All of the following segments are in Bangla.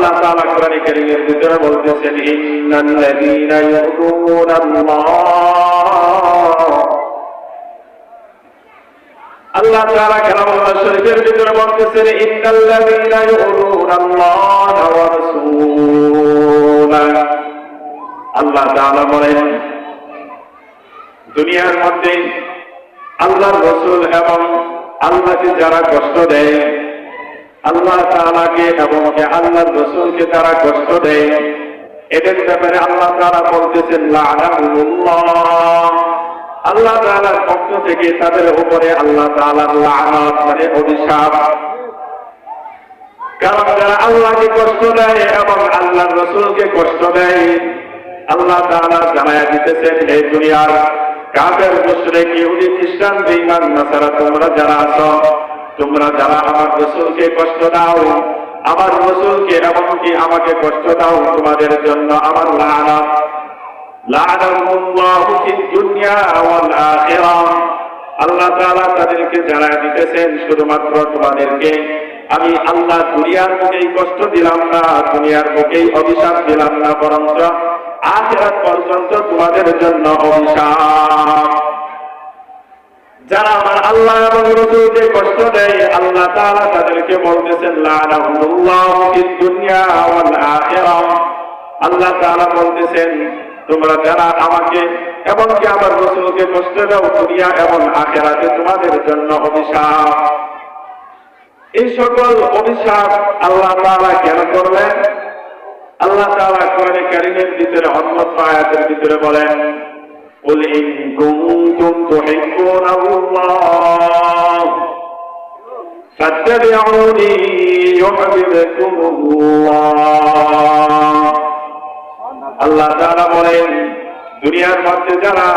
আল্লাহ তাআলা কোরআনে কারীমের ভিতরে বলতেছেন ইন্নাল্লাযীনা ইউযুনাল্লাহ, আল্লাহ তাআলা কালামুল্লাহ শরীফের ভিতরে বলতেছেন ইন্নাল্লাযীনা ইউযুনাল্লাহ ওয়া রাসূলাহু। আল্লাহ তাআলা বলেন দুনিয়ার মধ্যে আল্লাহর রাসূল এবং আল্লাহকে যারা কষ্ট দেয়, আল্লাহ তাআলাকে এবং আল্লাহর রাসূলকে যারা কষ্ট দেয়, এদের ব্যাপারে আল্লাহ তাআলা বলতেছেন লা'নাহুল্লাহ। আল্লাহ তাআলার পক্ষ থেকে তাদের উপরে আল্লাহ তাআলার লা'নাত মানে অভিশাপ। কারণ যারা আল্লাহকে কষ্ট দেয় এবং আল্লাহর রাসূলকে কষ্ট দেয়, আল্লাহ তাআলা জানায়া দিতেছেন এই দুনিয়ার কাফের মুশরিক ইহুদি খ্রিস্টান বেঈমান নাসারা তোমরা যারা আছো, তোমরা যারা আমার রাসূলকে কষ্ট দাও, আমার রাসূলকে এমনকি আমাকে কষ্ট দাও, তোমাদের জন্য আমার লাআনাত। লাআনাহুল্লাহু ফিদ দুনিয়া ওয়াল আখিরাহ। আল্লাহ তাআলা তাদেরকে জানায়া দিতেছেন শুধুমাত্র তোমাদেরকে আমি আল্লাহ দুনিয়ার বুকেই কষ্ট দিলাম না, দুনিয়ার বুকেই অভিশাপ দিলাম না, বরঞ্চ আখিরাত পর্যন্ত তোমাদের জন্য অভিশাপ। যারা আমার আল্লাহ এবং রাসূলকে কষ্ট দেয়, আল্লাহ তাআলা তাদেরকে বলতেছেন লাআনাহুল্লাহু ফিদ দুনিয়া ওয়াল আখিরাহ। আল্লাহ তাআলা বলতেছেন তোমরা যারা আমাকে এবং কি আমার রাসূলকে কষ্ট দাও, দুনিয়া এবং আখিরাতে তোমাদের জন্য অভিশাপ। এই সকল অভিশাপ আল্লাহ তাআলা কেন করলেন? আল্লাহ তাআলা কোরআনে কারীমের ভিতরে অন্যত্র আয়াতের ভিতরে বলেন قل إن كنتم تحبون الله فاتبعوني يحببكم الله। আল্লাহ তাআলা বলেন দুনিয়ার মধ্যে যারা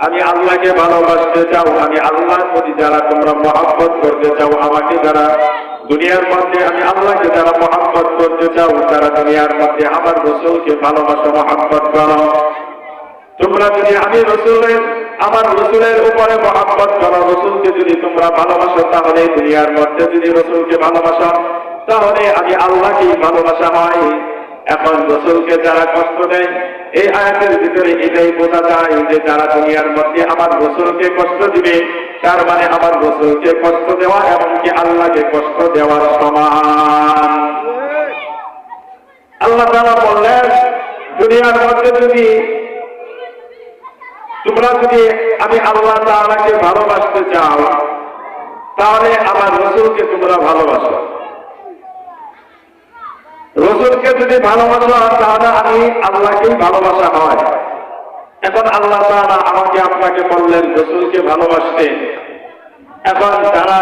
আমি আল্লাহকে ভালোবাসতে চাও, আমি আল্লাহর প্রতি যারা তোমরা মহব্বত করতে চাও, আমাকে যারা দুনিয়ার মধ্যে আমি আল্লাহকে যারা মহব্বত করতে চাও, তারা দুনিয়ার মধ্যে আমার রাসূলকে ভালোবাসো, মহব্বত করো। তোমরা যদি আমি আমার রাসূলের উপরে মহব্বত করো, রাসূলকে যদি তোমরা ভালোবাসো, তাহলে দুনিয়ার মধ্যে যদি রাসূলকে ভালোবাসো, তাহলে আমি আল্লাহকেই ভালোবাসা হয়। এখন রাসূলকে যারা কষ্ট দেয়, এই আয়াতের ভিতরে এটাই বোঝা যায় যে যারা দুনিয়ার মধ্যে আমার রাসূলকে কষ্ট দিবে, তার মানে আমার রাসূলকে কষ্ট দেওয়া এমনকি আল্লাহকে কষ্ট দেওয়ার সমান। আল্লাহ তাআলা বললেন দুনিয়ার মধ্যে যদি তোমরা যদি আমি আল্লাহ তাআলাকে ভালোবাসতে চাও, তাহলে আমার রাসূলকে তোমরা ভালোবাসো। রাসূলকে যদি ভালোবাসো তাহলে আমি আল্লাহকেই ভালোবাসা হয়। এখন আল্লাহ তাআলা আমাকে আপনাকে বললেন রাসূলকে ভালোবাসতে। এখন যারা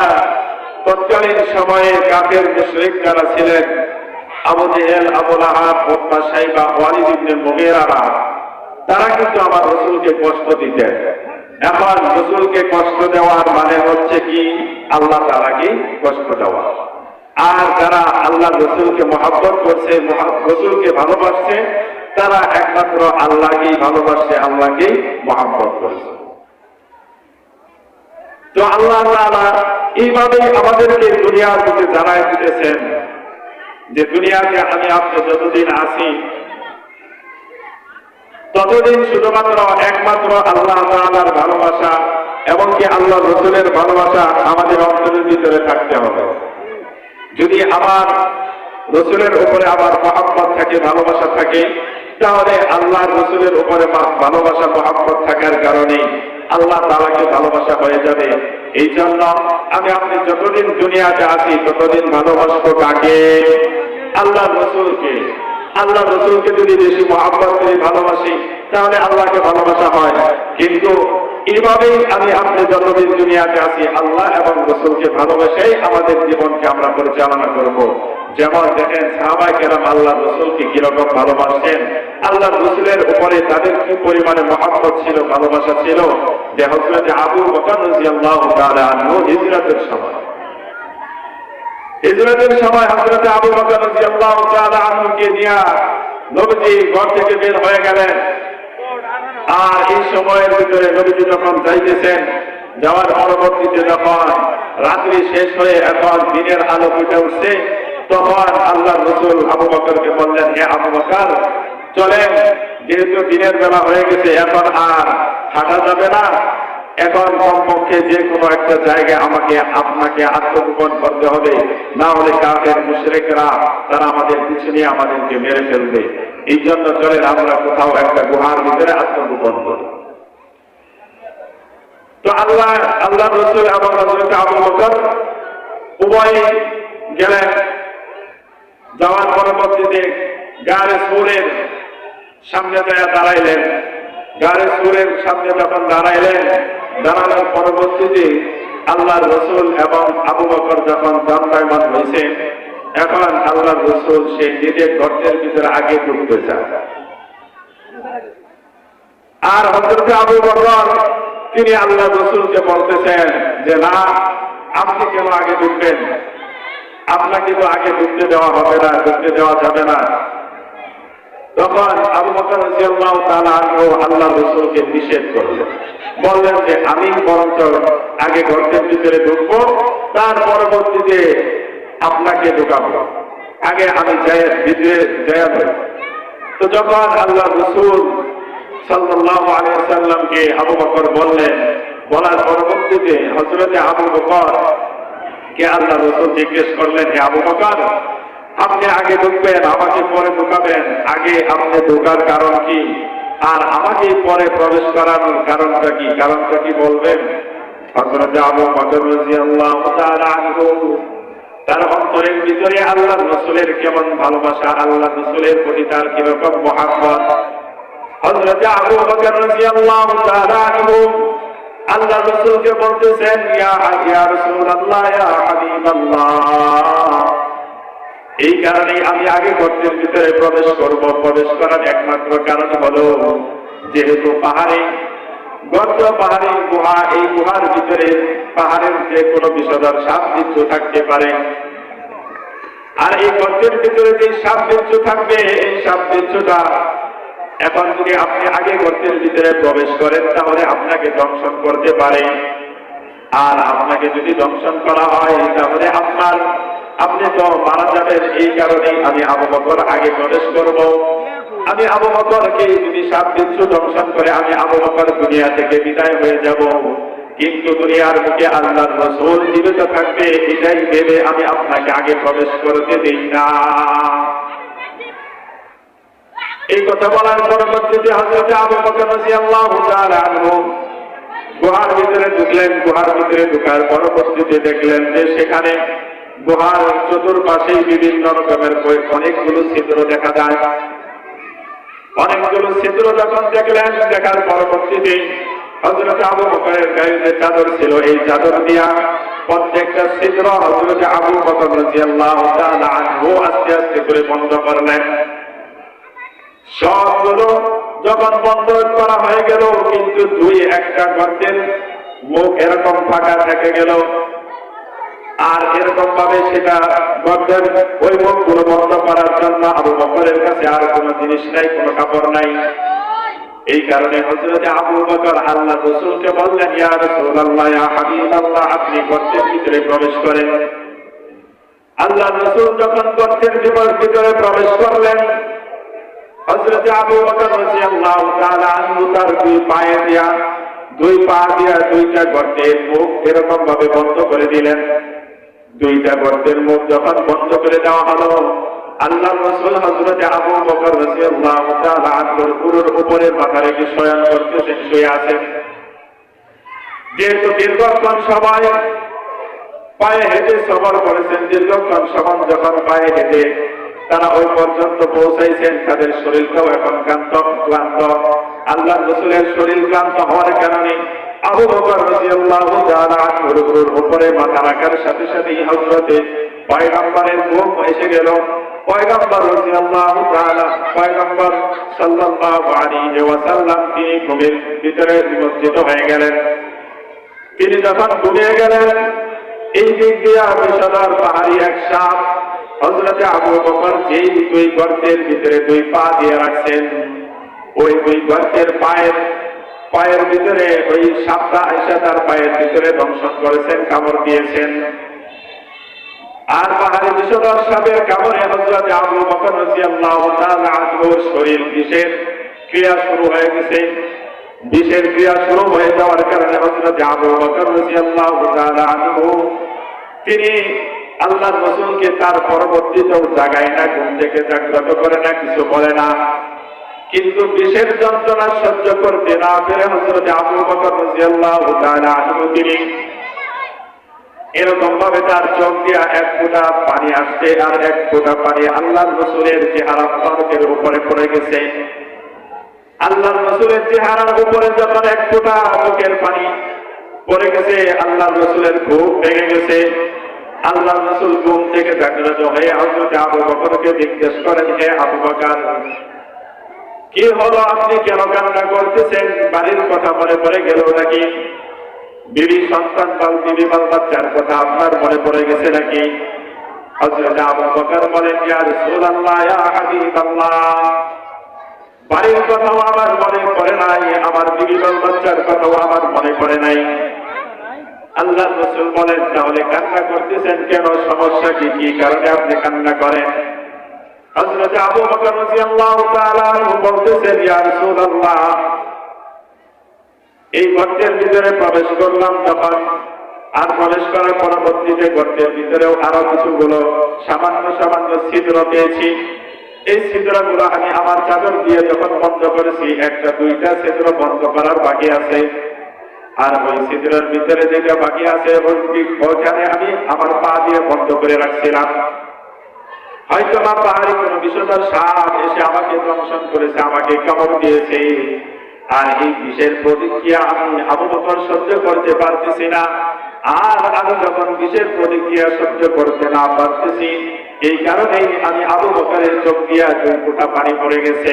তৎকালীন সময়ে কাফের মুশরিক যারা ছিলেন, আবু জেহেল, আবু লাহাব, উতবা, শাইবা, ওয়ালিদ ইবনে মুগীরারা, তারা কিন্তু আমার রাসূলকে কষ্ট দিতেন। এখন রাসূলকে কষ্ট দেওয়ার মানে হচ্ছে কি আল্লাহ তাআলাকে কষ্ট দেওয়া। আর যারা আল্লাহ রাসূলকে মহব্বত করছে, রাসূলকে ভালোবাসছে, তারা একমাত্র আল্লাহকেই ভালোবাসছে, আল্লাহকেই মহব্বত করছে। তো আল্লাহ তাআলা এইভাবেই আমাদেরকে দুনিয়ার বুকে জানায় দিতেছেন যে দুনিয়াতে আমি আপনি যতদিন আছি ততদিন শুধুমাত্র একমাত্র আল্লাহ তাআলার ভালোবাসা এবং কি আল্লাহ রাসূলের ভালোবাসা আমাদের অন্তরের ভিতরে থাকতে হবে। যদি আমার রাসূলের উপরে আমার মহব্বত থাকে, ভালোবাসা থাকে, তাহলে আল্লাহ রাসূলের উপরে ভালোবাসা মহব্বত থাকার কারণে আল্লাহ তাআলাকে ভালোবাসা হয়ে যাবে। এই জন্য আমি আপনি যতদিন দুনিয়াতে আছি ততদিন ভালোবাসবো কাকে? আল্লাহ রাসূলকে। আল্লাহ রাসূলকে যদি বেশি মহব্বত করে ভালোবাসি তাহলে আল্লাহকে ভালোবাসা হয়। কিন্তু এইভাবেই আমি আপনি যতদিন দুনিয়াতে আছি আল্লাহ এবং রাসূলকে ভালোবাসাই আমাদের জীবনকে আমরা পরিচালনা করব। যেমন দেখেন সাহাবায়ে কেরাম আল্লাহ রাসূলকে কিরকম ভালোবাসেন, আল্লাহ রাসূলের উপরে তাদের কি পরিমাণে মহব্বত ছিল, ভালোবাসা ছিল, যে হযরত আবু বকর রাদিয়াল্লাহু তাআলা আনহু হিজরতের সময় হযরত আবু বকর রাদিয়াল্লাহু তাআলা আনহুকে নিয়ে নবীজি ঘর থেকে বের হয়ে গেলেন। আর এই সময়ের ভিতরে নবীজি যখন যাইতেছেন, যাওয়ার পরবর্তীতে যখন রাত্রি শেষ হয়ে এখন দিনের আলো ফুটে উঠছে, তখন আল্লাহ রসুল আবু বকরকে বললেন, হে আবু বকর, চলেন, যেহেতু দিনের বেলা হয়ে গেছে, এখন আর হাঁটা যাবে না, এখন কমপক্ষে যে কোনো একটা জায়গায় আপনাকে আত্মগোপন করতে হবে, না হলে কাফের মুশরিকরা তারা আমাদের পিছু নিয়ে আমাদেরকে মেরে ফেলবে। এই জন্য চলেন আমরা কোথাও একটা গুহার ভিতরে আত্মগোপন করি। তো আল্লাহ রসুল এবং হযরত আবু বকর উভয় গেলেন। যাওয়ার পরবর্তীতে গারে সূরের সামনে দাঁড়াইলেন। গারে সূরের সামনে যখন দাঁড়ানোর পরবর্তীতে আল্লাহ রসুল এবং আবু বকর যখন দণ্ডায়মান হয়েছে, এখন আল্লাহ রসুল সে নিজের গর্তের ভিতরে আগে ঢুকতে চান। আর হযরত আবু বকর তিনি আল্লাহ রসুলকে বলতেছেন যে, না, আপনি কেন আগে ঢুকবেন? আপনাকে তো আগে ঢুকতে দেওয়া হবে না, ঢুকতে দেওয়া যাবে না। তখন আবু বকর রাদিয়াল্লাহু তাআলা আনহু আল্লাহ রসুলকে নিষেধ করলেন, বললেন যে, আমি বরঞ্চ আগে গর্তের ভিতরে ঢুকবো, তার পরবর্তীতে আপনাকে ঢুকাবো, আগে আমি ভিতরে যাই। তো যখন আল্লাহ রসুল সাল্লাল্লাহু আলাইহি ওয়াসাল্লামকে আবু বকর বললেন, বলার পরবর্তীতে হযরত আবু বকর কে আল্লাহ রসুল জিজ্ঞেস করলেন, হে আবু বকর, আপনি আগে ঢুকবেন, আমাকে পরে ঢুকাবেন, আগে আপনি ঢোকার কারণ কি, আর আমাকে পরে প্রবেশ করানোর কারণটা কি বলবেন? হযরত আবু বকর রাদিয়াল্লাহু তাআলা আনহু তার অন্তরের ভিতরে আল্লাহ রসুলের কেমন ভালোবাসা, আল্লাহ রসুলের প্রতি তার কিরকম মহাব্বত। হযরত আবু বকর রাদিয়াল্লাহু তাআলা আনহু আল্লাহ রসুলকে বলতেছেন, ইয়া রাসূলুল্লাহ, ইয়া হাবিবাল্লাহ, এই কারণে আমি আগে গর্তের ভিতরে প্রবেশ করব। প্রবেশ করার একমাত্র কারণ হলো, যেহেতু পাহাড়ি গুহা, এই গুহার ভিতরে পাহাড়ের যে কোনো বিষধর সাপ বিচ্ছু থাকতে পারে, আর এই গর্তের ভিতরে যে সাপ বিচ্ছু থাকবে, এই সাপ বিচ্ছুটা এখন যদি আপনি আগে গর্তের ভিতরে প্রবেশ করেন, তাহলে আপনাকে দংশন করতে পারে। আর আপনাকে যদি দংশন করা হয়, তাহলে আপনি তো মারা যাবেন। এই কারণেই আমি আবু বকর আগে প্রবেশ করব। আমি আবু বকরকে যদি সাপ বিচ্ছু দংশন করে, আমি আবু বকর দুনিয়া থেকে বিদায় হয়ে যাব, কিন্তু দুনিয়ার মুখে আল্লাহর রাসূল জীবিত থাকবে, এটাই ভেবে আমি আপনাকে আগে প্রবেশ করতে দিই না। এই কথা বলার পরবর্তীতে হযরত আবু বকর রাদিয়াল্লাহু তাআলা আনহু গুহার ভিতরে ঢুকলেন। গুহার ভিতরে ঢোকার পরবর্তীতে দেখলেন যে সেখানে গুহার চতুর্পাশেই বিভিন্ন রকমের অনেকগুলো ছিদ্র দেখা যায়। অনেকগুলো ছিদ্র যখন দেখলেন, দেখার পরবর্তীতে হযরত আবু বকরের গায়ে যে চাদর ছিল, এই চাদর দিয়া প্রত্যেকটা ছিদ্র হযরত আবু বকর রাদিয়াল্লাহু তাআলা আনহু আস্তে আস্তে করে বন্ধ করলেন। সবগুলো যখন বন্ধ করা হয়ে গেল, কিন্তু একটা গর্তের মুখ এরকম ফাঁকা থেকে গেল, আর এরকম ভাবে সেটা গর্তের ওই মুখগুলো বন্ধ করার জন্য আবু বকরের কাছে আর কোনো জিনিস নাই, কোনো কাপড় নাই। এই কারণে হযরত আবু বকর আল্লাহ রাসূলকে বললেন, ইয়া রাসূলুল্লাহ, ইয়া হাবিবাল্লাহ, আপনি গর্তের ভিতরে প্রবেশ করেন। আল্লাহ রাসূল যখন গর্তের ভিতরে প্রবেশ করলেন, হযরত আবু বকর রাদিয়াল্লাহু তাআলা আনহু তার দুই পা দিয়া দুইটা গর্তের মুখ এরকম ভাবে বন্ধ করে দিলেন। দুইটা গর্তের মুখ যখন বন্ধ করে দেওয়া হলো, আল্লাহর রাসূল হযরত আবু বকর রাদিয়াল্লাহু তাআলা আনহুর পুরোর উপরে মাথা রেখে শয়ন করতেছেন, শুয়ে আছেন। যেহেতু দীর্ঘক্ষণ সবাই পায়ে হেঁটে সফর করেছেন, দীর্ঘক্ষণ সমান যখন পায়ে হেঁটে তারা ওই পর্যন্ত পৌঁছাইছেন, তাদের শরীরটাও এখন ক্লান্ত। আল্লাহর রাসূলের শরীর ক্লান্ত হওয়ার কারণে আবু বকর রাদিয়াল্লাহু তাআলা আনহুর উপরে মাথা রাখার সাথে সাথে হযরতে পয়গম্বরের ঘুম এসে গেল। পয়গম্বর সাল্লাল্লাহু আলাইহি ওয়াসাল্লাম তিনি ঘুমের ভিতরে নিমজ্জিত হয়ে গেলেন। তিনি যখন ঘুমিয়ে গেলেন, এই দিক দিয়ে বিষধর পাহাড়ি এক সাপ হযরতে আবু বকর যেই দুই গর্তের ভিতরে দুই পা দিয়ে রাখছেন, ওই দুই গর্তের পায়ের ভিতরে ওই সাপটা এসে তার পায়ের ভিতরে দংশন করেছেন, কামড় দিয়েছেন। আর পাহাড়ি বিষধর সাপের কামড়ে হযরত আবু বকর রাদিয়াল্লাহু তাআলা আনহুর শরীর বিষের ক্রিয়া শুরু হয়ে গেছে। বিষের ক্রিয়া শুরু হয়ে যাওয়ার কারণে হযরত আবু বকর রাদিয়াল্লাহু তাআলা আনহু তিনি আল্লাহর রাসূলকে তার পরবর্তীতেও জাগায় না, ঘুম থেকে জাগ্রত করে না, কিছু বলে না। কিন্তু বিষের যন্ত্রণা সহ্য করতে না পেরে হযরত আবু বকর রাদিয়াল্লাহু তাআলা আনহু তিনি এরকম ভাবে তার চোখ দিয়া এক ফোঁটা পানি আসছে, আর এক ফোঁটা পানি আল্লাহর রাসূলের চেহারা মুবারকের উপরে পড়ে গেছে। আল্লাহর রাসূলের চেহারার উপরে যখন এক ফোঁটা চোখের পানি পড়ে গেছে, আল্লাহর রাসূলের ঘুম ভেঙে গেছে। আল্লাহর রাসূল ঘুম থেকে জাগ্রত হয়ে হযরত আবু বকরকে জিজ্ঞেস করেন, হে আবু বকর, কি হলো, আপনি কেন কান্না করতেছেন? বাড়ির কথা মনে পড়ে গেল নাকি? বিবি সন্তান বিবি বাল বাচ্চার কথা আপনার মনে পড়ে গেছে নাকি? হযরত আবু বকর বলেন, ইয়া রাসূলুল্লাহ, ইয়া হাবিবাল্লাহ, বাড়ির কথাও আমার মনে পড়ে নাই, আমার বিবি বাল বাচ্চার কথাও আমার মনে পড়ে নাই। আল্লাহর রাসূল বলেন, তাহলে কান্না করতেছেন কেন? সমস্যা কি? কি কারণে আপনি কান্না করেন? হযরত আবু বকর রাদিয়াল্লাহু তাআলা আনহু বলতেছেন, ইয়া রাসূলুল্লাহ, এই গর্তের ভিতরে প্রবেশ করলাম তখন, আর প্রবেশ করার পরবর্তীতে গর্তের ভিতরেও আরো কিছুগুলো সামান্য সামান্য ছিদ্র পেয়েছি। এই ছিদ্রগুলো আমি আমার চাদর দিয়ে যখন বন্ধ করেছি, একটা দুইটা ছিদ্র বন্ধ করার বাকি আছে, আর ওই ছিদ্রের ভিতরে যেটা বাকি আছে ওইখানে আমি আমার পা দিয়ে বন্ধ করে রাখছিলাম। হয়তো বা পাহাড়ি কোনো বিষধর সাপ এসে আমাকে দংশন করেছে, আমাকে কামড় দিয়েছে, আর এই বিষের প্রতিক্রিয়া আমি আবু বকর সহ্য করতে পারতেছি না। আর আমি যখন বিষের প্রতিক্রিয়া সহ্য করতে না পারতেছি, এই কারণেই আমি আবু বকরের চোখ দিয়া দুই ফোঁটা পানি পড়ে গেছে।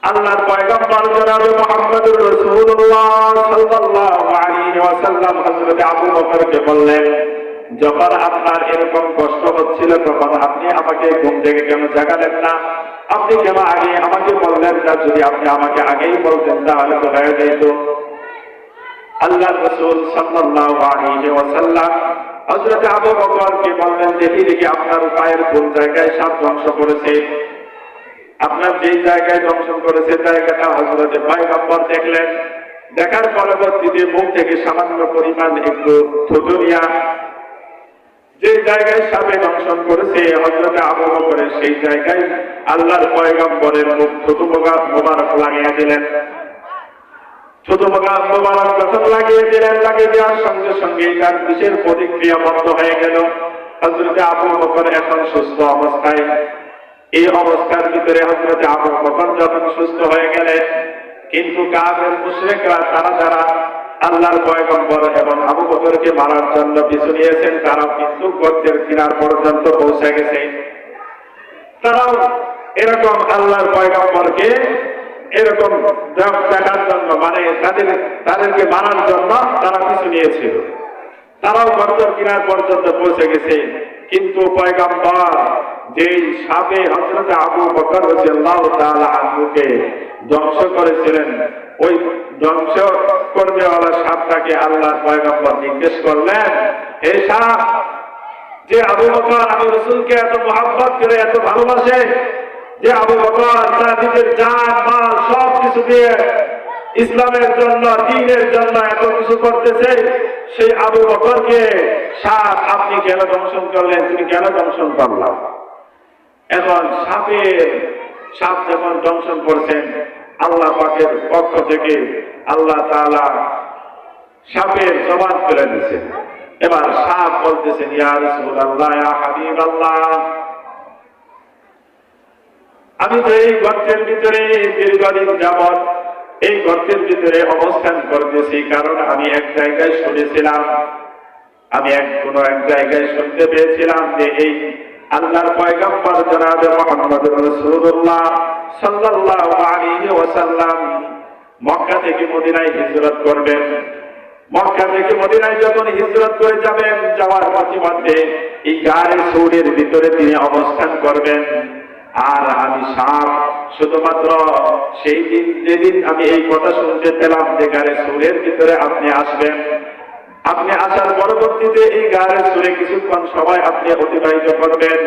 আল্লাহর পয়গম্বর জনাবে মুহাম্মদুর রাসূলুল্লাহ সাল্লাল্লাহু আলাইহি ওয়াসাল্লাম হযরত আবু বকরকে বললেন, যখন আপনার এরকম কষ্ট হচ্ছিল তখন আপনি আমাকে ঘুম থেকে কেন জাগালেন না? আপনি কেন আগে আমাকে বললেন না? যদি আপনি আমাকে আগেই বলতেন তাহলে তো হয়ে যেত। আল্লাহর রাসূল সাল্লাল্লাহু আলাইহি ওয়াসাল্লাম হযরত আবু বকরকে বললেন, দেখি দেখি আপনার পায়ের কোন জায়গায় সাপ ধ্বংস করেছে। আপনার যেই জায়গায় দংশন করেছে জায়গাটা হযরত পয়গম্বর দেখলেন। দেখার পরবর্তীতে মুখ থেকে সামান্য পরিমাণ একটু থুতু নিয়া যে জায়গায় সাপে দংশন করেছে হযরত আবু বকরের সেই জায়গায় আল্লাহর পয়গম্বরের মুখ থুতু মোবারক লাগিয়ে দিলেন। থুতু মোবারক যখন লাগিয়ে দিলেন, লাগিয়ে দেওয়ার সঙ্গে সঙ্গে তার বিষের প্রতিক্রিয়া বন্ধ হয়ে গেল। হযরত আবু বকর এখন সুস্থ অবস্থায়। এই অবস্থার ভিতরে হযরত আবু বকর যখন সুস্থ হয়ে গেলেন, কিন্তু কাফের মুশরিকরা তারা যারা আল্লাহর পয়গম্বর এবং আবু বকরকে মারার জন্য পিছু নিয়েছেন, তারাও কিন্তু গর্তের কিনার পর্যন্ত পৌঁছে গেছে। তারাও এরকম আল্লাহর পয়গম্বরকে এরকম দেখার জন্য, মানে তাদেরকে মারার জন্য তারা পিছু নিয়েছিল। তারাও গর্তের কিনার পর্যন্ত পৌঁছে গেছে। কিন্তু পয়গম্বর যেই সাপে হযরত আবু বকর রাদিয়াল্লাহু তাআলা আনহুকে ধ্বংস করেছিলেন, ওই ধ্বংস করবেওয়ালা সাপটাকে আল্লাহর পয়গম্বর নির্দেশ করলেন, এই সাপ যে আবু বকর আমি রাসূলকে এত মহব্বত করে এত ভালোবাসে, যে আবু বকর তার নিজের জান মাল সব কিছু দিয়ে ইসলামের জন্য দ্বীনের জন্য এত কিছু করতেছে, সেই আবু বকরকে সাপ আপনি কেন দংশন করলেন? তুমি কেন দংশন করলাম? এখন সাপ যখন দংশন করছেন, আল্লাহ পাকের পক্ষ থেকে আল্লাহ তাআলা সাপের জবান তুলে দিয়েছেন। এবার সাপ বলতেছেন, ইয়া রাসূলুল্লাহ, ইয়া হাবিবাল্লাহ, আমি তো এই গর্তের ভিতরে দীর্ঘদিন যাবৎ এই গর্তের ভিতরে অবস্থান করতেছি, কারণ আমি এক জায়গায় শুনেছিলাম, আমি কোন এক জায়গায় শুনতে পেয়েছিলাম যে এই আল্লাহর পয়গম্বর জনাবে মুহাম্মদুর রাসূলুল্লাহ সাল্লাল্লাহু আলাইহি ওয়াসাল্লাম মক্কা থেকে মদিনায় হিজরত করবেন। মক্কা থেকে মদিনায় যখন হিজরত করে যাবেন, যাওয়ার পথে এই গায়ে সৌরের ভিতরে তিনি অবস্থান করবেন। আর আমি সাপ শুধুমাত্র সেই দিন যেদিন আমি এই কথা শুনতে পেলাম যে গায়ে সৌরের ভিতরে আপনি আসবেন, আপনি আসার পরবর্তীতে এই গায়ের সুরে কিছুক্ষণ সময় আপনি অতিবাহিত করবেন,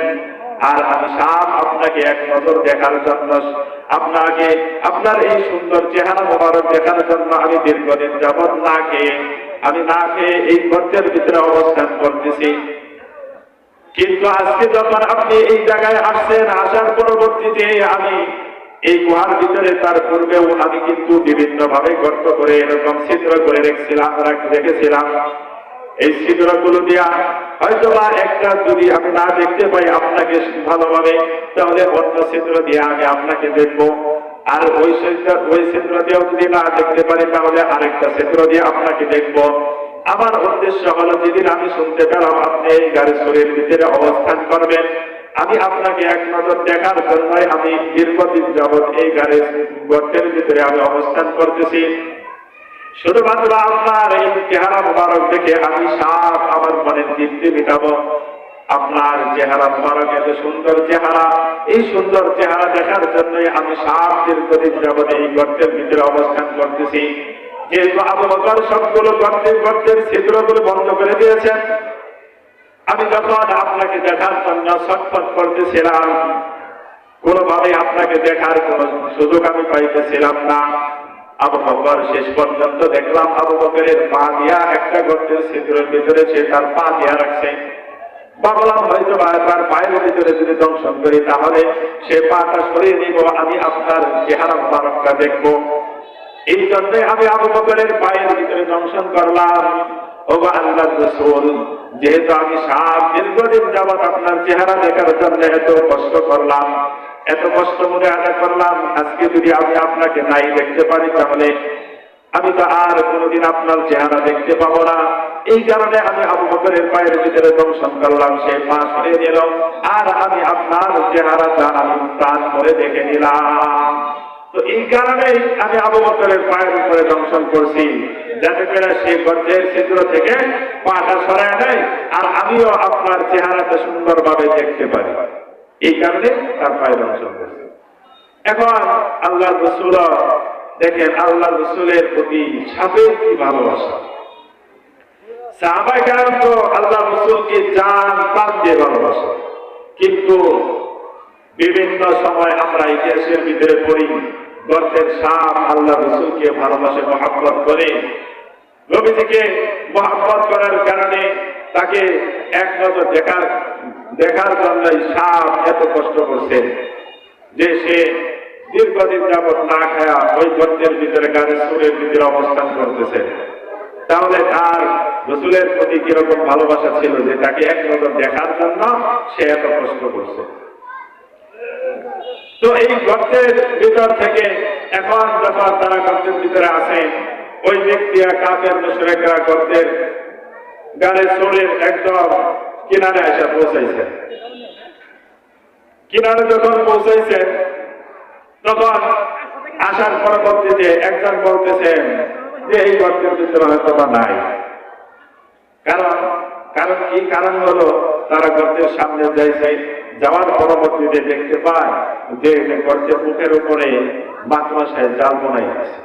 আর আমি সাপ আপনাকে এক নজর দেখার জন্য, আপনাকে আপনার এই সুন্দর চেহারা মোবারক দেখার জন্য আমি দীর্ঘদিন যাবৎ আমি না খেয়ে এই গর্তের ভিতরে অবস্থান করতেছি। কিন্তু আজকে যখন আপনি এই জায়গায় আসছেন, আসার পরবর্তীতে আমি এই গুহার ভিতরে, তার পূর্বেও আমি কিন্তু বিভিন্ন ভাবে গর্ত করে এরকম ছিদ্র করে রেখেছিলাম। এই ছিদ্রগুলো দিয়া হয়তো বা একটা যদি আমি না দেখতে পাই আপনাকে ভালোভাবে, তাহলে অন্য ছিদ্র দিয়ে আমি আপনাকে দেখবো, আর ওই ছিদ্র দিয়েও যদি না দেখতে পারি তাহলে আরেকটা ছিদ্র দিয়ে আপনাকে দেখবো। আমার উদ্দেশ্য হলো, যেদিন আমি শুনতে পেলাম আপনি এই গাড়ি শরীর ভিতরে অবস্থান করবেন, আমি আপনাকে এক নজর দেখার জন্যই আমি দীর্ঘদিন যাবৎ এই গাড়ির গর্তের ভিতরে আমি অবস্থান করতেছি। শুধুমাত্র আপনার এই চেহারা মোবারক দেখে আমি সাপ আমার মনের তৃপ্তি মেটাবো। আপনার চেহারা মোবারক এত সুন্দর চেহারা, এই সুন্দর চেহারা দেখার জন্যই আমি সাপ দীর্ঘদিন যাবৎ এই গর্তের ভিতরে অবস্থান করতেছি। যেহেতু আবু বকর সবগুলো গর্তের ছিদ্রগুলো বন্ধ করে দিয়েছেন, আমি যখন আপনাকে দেখার জন্য ছটফট করতেছিলাম, কোনোভাবে আপনাকে দেখার কোন সুযোগ আমি পাইতেছিলাম না। আবু বকর শেষ পর্যন্ত দেখলাম আবু বকরের পা দিয়া একটা গর্তের ছিদ্রের ভিতরে সে তার পা দিয়া রাখছে। ভাবলাম হয়তো তার পায়ের ভিতরে যদি দংশন করি তাহলে সে পাটা সরিয়ে নিব, আমি আপনার চেহারা মোবারকটা দেখবো। এই জন্য আমি আবু বকরের পায়ের ভিতরে দংশন করলাম। ও আল্লাহর রাসূল, যেহেতু আমি সাপ দীর্ঘদিন যাবৎ আপনার চেহারা দেখার জন্য এত কষ্ট করলাম, এত কষ্ট মনে আদা করলাম, আজকে যদি আমি আপনাকে নাই দেখতে পারি তাহলে আমি তো আর কোনোদিন আপনার চেহারা দেখতে পাবো না। এই কারণে আমি আবু বকরের পায়ের ভিতরে দংশন করলাম, সে পা সরিয়ে নিল, আর আমি আপনার চেহারাটা আমি প্রাণ করে দেখে নিলাম। তো এই কারণেই আমি আবু বকরের পায়ের উপরে দংশন করছি, যাতে করে সে গর্তের ছিদ্র থেকে পাটা সরায় নেয়, আর আমিও আপনার চেহারাটা সুন্দরভাবে দেখতে পারি। এই কারণে তার পায়ে দংশন করছি। এখন আল্লাহর রাসূল দেখেন, আল্লাহর রাসূলের প্রতি সাপের কি ভালোবাসা। সাহাবায়ে কেরাম তো আল্লাহর রাসূলকে জান প্রাণ দিয়ে ভালোবাসে, কিন্তু বিভিন্ন সময় আমরা ইতিহাসের ভিতরে পড়ি গর্তের সাপ আল্লাহ রাসূলকে ভালোবাসে, মহব্বত করে। নবীজিকে মহব্বত করার কারণে তাকে এক নজর দেখার জন্য সাপ এত কষ্ট করছে যে সে দীর্ঘদিন যাবৎ না খায়া ওই গর্তের ভিতরে গাড়ির সুরের ভিতরে অবস্থান করতেছে। তাহলে তার রাসূলের প্রতি কিরকম ভালোবাসা ছিল যে তাকে এক নজর দেখার জন্য সে এত কষ্ট করছে। তো এই গর্তের ভিতর থেকে এখন যখন তারা গর্তের ভিতরে আসে, ওই ব্যক্তিরা কাফের মুশরিকরা গর্তের গাড়ির সুরের একদম কিনারে এসে পৌঁছাইছে। কিনারে যখন পৌঁছাইছে, তখন আসার পরবর্তীতে একজন বলতেছেন যে এই গর্তের ভিতরে হয়তো বা নাই। কারণ কি কারণ হলো, তারা গর্তের সামনে যাইছে, যাওয়ার পরবর্তীতে দেখতে পায় যে গর্তের মুখের উপরে মাকড়সায় জাল বানাইছে,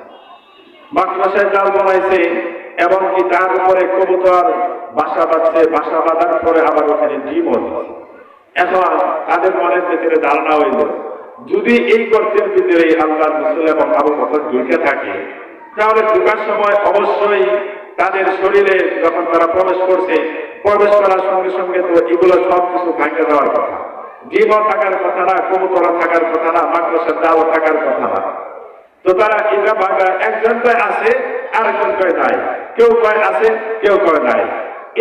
মাকড়সায় জাল বানাইছে, এবং কি তার উপরে কবুতর বাসা বাঁধছে, বাসা বাঁধার পরে আবার ওখানে ডিমও দিচ্ছে। এখন তাদের মনের ভিতরে ধারণা হইল, যদি এই গর্তের ভিতরে আল্লাহর রাসূল এবং আবু বকর ঢুকে থাকে, তাহলে ঢোকার সময় অবশ্যই তাদের শরীরে যখন তারা প্রবেশ করছে, প্রবেশ করার সঙ্গে সঙ্গে তো এগুলো সব কিছু ভাঙে দেওয়ার কথা, ডিমও থাকার কথা না, কবুতর থাকার কথা না, মাকড়সার জালও থাকার কথা না। তো তারা এটা ভাঙা, একজন কয় আছে, আরেকজন কয় নাই, কেউ কয় আছে, কেউ কয় নাই,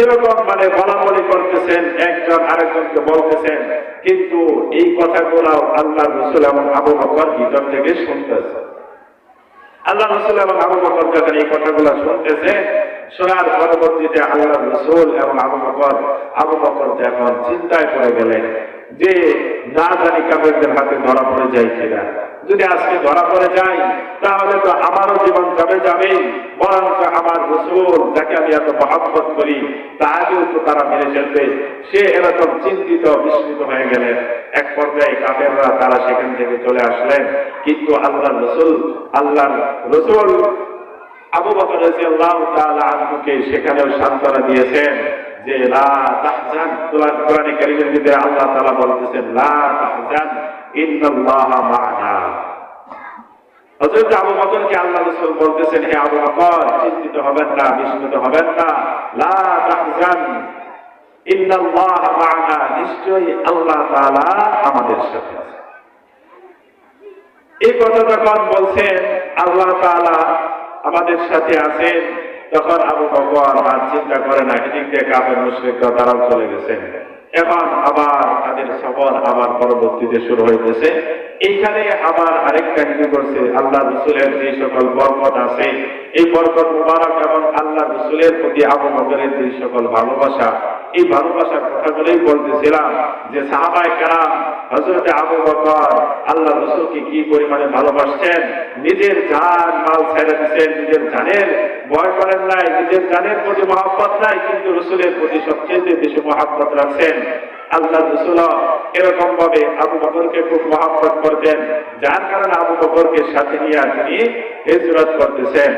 এরকম মানে বলাবলি করতেছেন, একজন আরেকজনকে বলতেছেন। কিন্তু এই কথাগুলো আল্লাহর রাসূল এবং আবু বকর ভিতর থেকে শুনতেছে। আল্লাহর রাসূল এবং আবু বকর যখন এই কথাগুলো শুনতেছে, শোনার পরবর্তীতে আল্লাহর রাসূল এবং আবু বকর যখন চিন্তায় পড়ে গেলেন যে না জানি কাফেরদের হাতে ধরা পড়ে যায় কিনা। যদি আজকে ধরা পড়ে যায় তাহলে তো আমারও জীবন যাবেই, বরঞ্চ আমার রাসূল যাকে আমি এত মহব্বত করি তাকেও তো তারা মেরে ফেলবে। সে এরকম চিন্তিত বিস্মিত হয়ে গেলেন। এক পর্যায়ে কাফেররা তারা সেখান থেকে চলে আসলেন, কিন্তু আল্লাহর রাসূল আবু বকর রাদিয়াল্লাহু তাআলা আনহুকে সেখানেও সান্ত্বনা দিয়েছেন যে লা তাহজান। কোরআনে কারীমের ভিতরে আল্লাহ তাআলা বলতেছেন লা তাহজান ইন্নাল্লাহা মা'না। হযরত আবু বকরকে আল্লাহ রাসূল বলতেছেন, হে আবু বকর, চিন্তিত হবেন না, বিস্মিত হবেন না, লা তাহজান ইন্নাল্লাহা মা'না, নিশ্চয়ই আল্লাহ তাআলা আমাদের সাথে আছেন। এই কথা যখন বলছেন আল্লাহ তাআলা আমাদের সাথে আছেন, তখন আবু বকর আর চিন্তা করে না, এদিক দিয়ে কাফের মুশরিকরা তারাও চলে গেছেন। এখন আবার তাদের সফর আবার পরবর্তীতে শুরু হইতেছে। এইখানে আবার আরেক কাহিনী করছে, আল্লাহ রাসূলের যে সকল বরকত আছে, এই বরকত মুবারক এবং আল্লাহ রাসূলের প্রতি আবু বকরের যে সকল ভালোবাসা, এই ভালোবাসার কথাগুলোই বলতেছিলাম যে সাহাবায়ে কেরাম হযরত আবু বকর আল্লাহ রাসূলকে কি পরিমাণে ভালোবাসছেন, নিজের জান মাল ছেড়ে দিয়েছেন, নিজের জানের ভয় করেন নাই, নিজের জানের প্রতি মহব্বত নাই, কিন্তু রাসূলের প্রতি সবচেয়ে বেশি মহব্বত রাখছেন। আল্লাহ রাসূল এরকম ভাবে আবু বকরকে খুব মহব্বত করতেন, যার কারণে আবু বকরকে সাথে নিয়ে তিনি হিজরত করতেছেন।